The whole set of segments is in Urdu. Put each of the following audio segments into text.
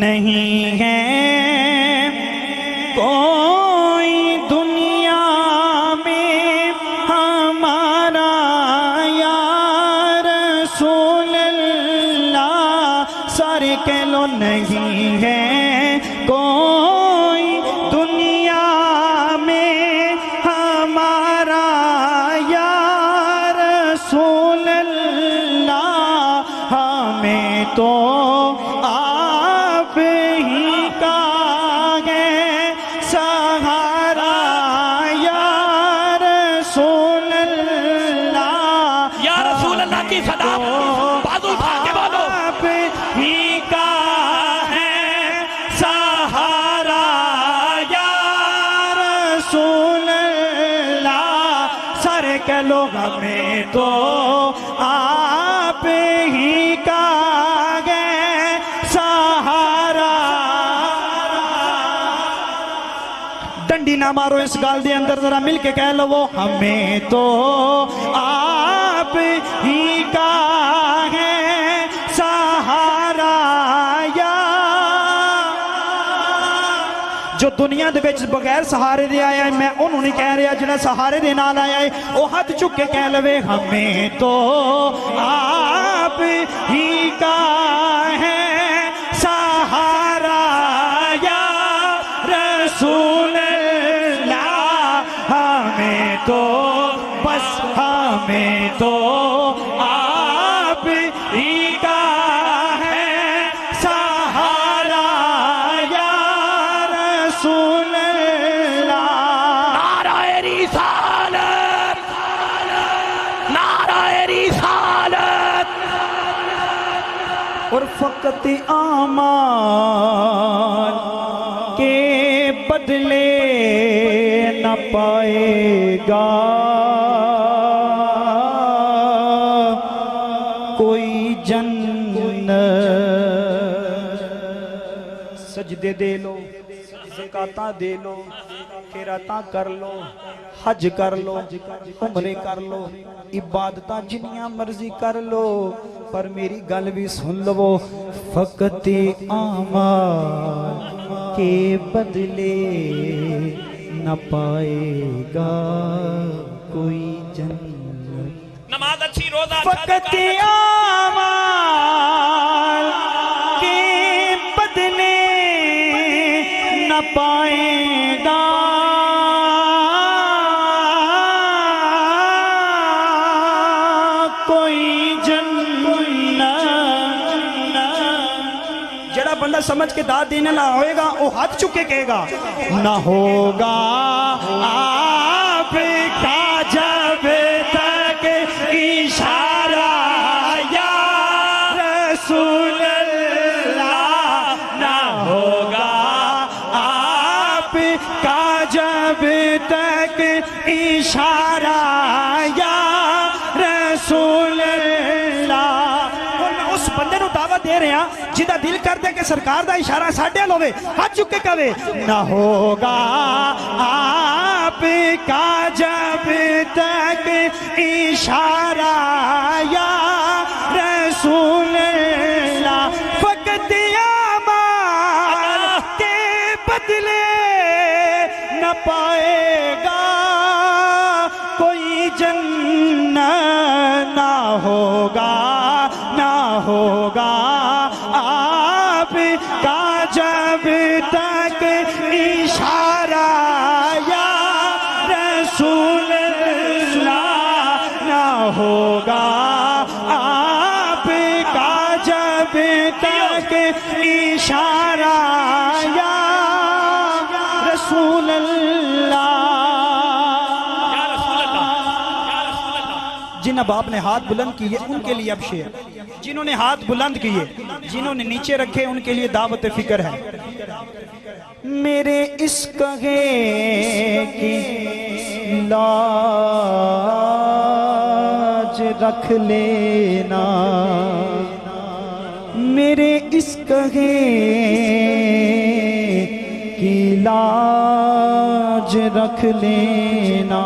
نہیں ہے کوئی دنیا میں ہمارا یا رسول اللہ، سارے کہہ لو نہیں ہے کوئی دنیا میں ہمارا یا رسول اللہ، ہمیں تو آپ ہی کا ہے سہارا یا رسول اللہ، یا رسول اللہ کی صدا بازو اٹھا کے بولو، آپ ہی کا ہے سہارا یا رسول اللہ، سارے کہہ لو ہمیں تو آپ ہی کا ہے سہارا۔ ڈنڈی نہ مارو اس گال دے اندر، ذرا مل کے کہہ لو وہ ہمیں تو آپ ہی کا ہے سہارا یا۔ جو دنیا دے وچ بغیر سہارے دے آیا ہے، میں انہوں نہیں کہہ رہا جنہیں سہارے دے نال آیا ہے، وہ ہاتھ چک کے کہہ لوے ہمیں تو آپ ہی کا ہے سہارا یا رسول اللہ، ہمیں تو بس ہمیں تو آپ ہی کا ہے سہارا یا رسول اللہ۔ نعرہ رسالت، نعرہ رسالت، اور فقط اعمال کے بدلے نہ پائے گا کوئی جنت۔ سجدے دے لو، زکاتاں دے لو، خیراتاں کر لو، حج کر لو، عمرے کر لو، عبادتاں جنیاں مرضی کر لو، پر میری گل بھی سن لو، فقط اعمال کے بدلے نہ پائے گا کوئی جنت۔ نماز اچھی، روزہ فقط اعمال کے بدلے نہ پائے گا کوئی جنت۔ جڑا بندہ سمجھ کے داد دینے نہ ہوئے گا، وہ ہاتھ چکے کہے گا نہ ہوگا آپ کا جب تک اشارہ یا رسول اللہ، نہ ہوگا آپ کا جب تک اشارہ یا رسول اللہ۔ اور میں اس بندے نو دعوت دے رہے ہیں جدہ دل کر دے کہ سرکار دا اشارہ ساڑھے لوے، ہاتھ چکے کہوے نہ ہوگا آپ کا جب تک اشارہ یا رسول اللہ، فقط اعمال کے بدلے نہ پائے گا کوئی جنت، نہ ہوگا نہ ہوگا آپ کا جب تک اشارہ یا رسول اللہ، نہ ہوگا آپ کا جب تک اشارہ یا رسول اللہ۔ یا رسول اللہ، یا رسول اللہ۔ جن باپ نے ہاتھ بلند کیے ان کے لیے اب شعر، جنہوں نے ہاتھ بلند کیے، جنہوں نے نیچے رکھے ان کے لیے دعوت فکر ہے۔ میرے اس کہے کی لاج رکھ لینا، میرے اس کہے کی لاج رکھ لینا،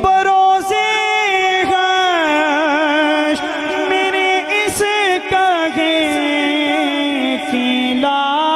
بروزے غش میرے اس کہے کی لاج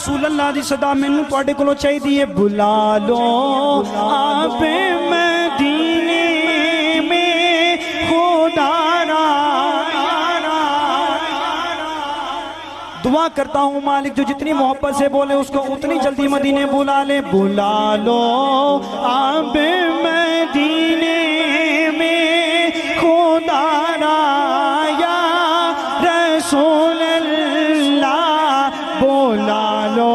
رسول اللہ دی صدا مینوں تواڈے کولوں چاہیے بلا لو آپ مدینے میں خدا را دعا کرتا ہوں مالک جو جتنی محبت سے بولے اس کو اتنی جلدی مدینے بلا لے بلا لو آپ مدینے میں خدا را یا رسول اللہ بلا لو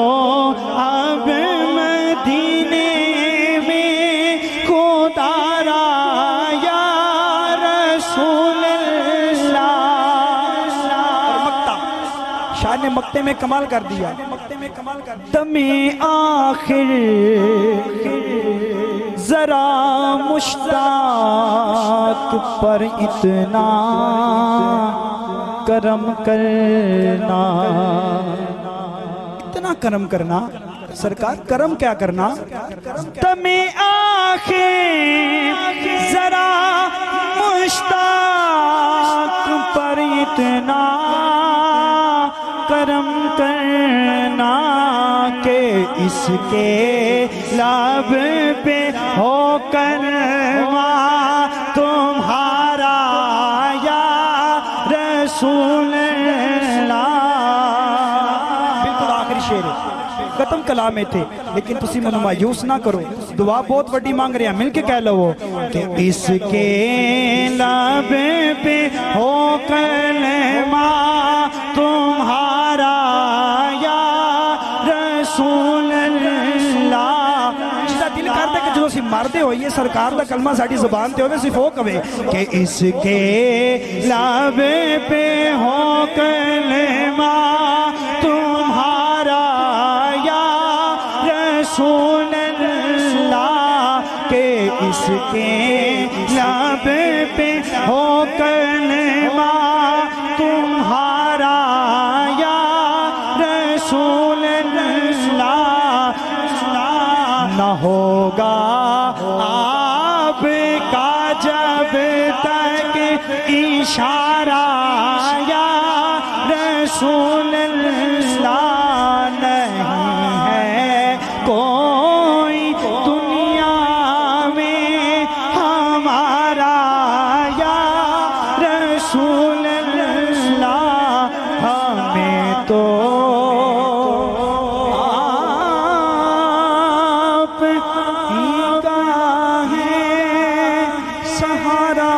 آپ مدینے میں خدا را یا رسول اللہ شاعر نے مقطع میں کمال کر دیا دم آخر ذرا مشتاق پر اتنا کرم کرنا اتنا کرم کرنا سرکار کرم کیا کرنا دم آخر ذرا مشتاق پر اتنا کرم کرنا کہ اس کے لب پہ ہو کلمہ تمہارا یا رسول اللہ بالکل آخری شعر ختم کلام میں تھے لیکن تسی منو مایوس نہ کرو دعا بہت بڑی مانگ رہے ہیں مل کے کہہ لو کہ اس کے لب پہ ہو کلمہ تمہارا یا رسول اللہ جسا دل کرتا ہے کہ جو اسی مردے ہوئیے سرکار دا کلمہ ساڑی زبان تے ہوئے صرف ہو کبھے کہ اس کے لب پہ ہو کلمہ تمہارا یا رسول اللہ کہ اس کے لب پہ ہو کلمہ تمہارا یا رسول اللہ نہ ہوگا آپ کا جب تک اشارہ یا رسول اللہ نہیں ہے کوئی دنیا میں ہمارا یا رسول اللہ ہمیں تو آپ ہی کا ہے سہارا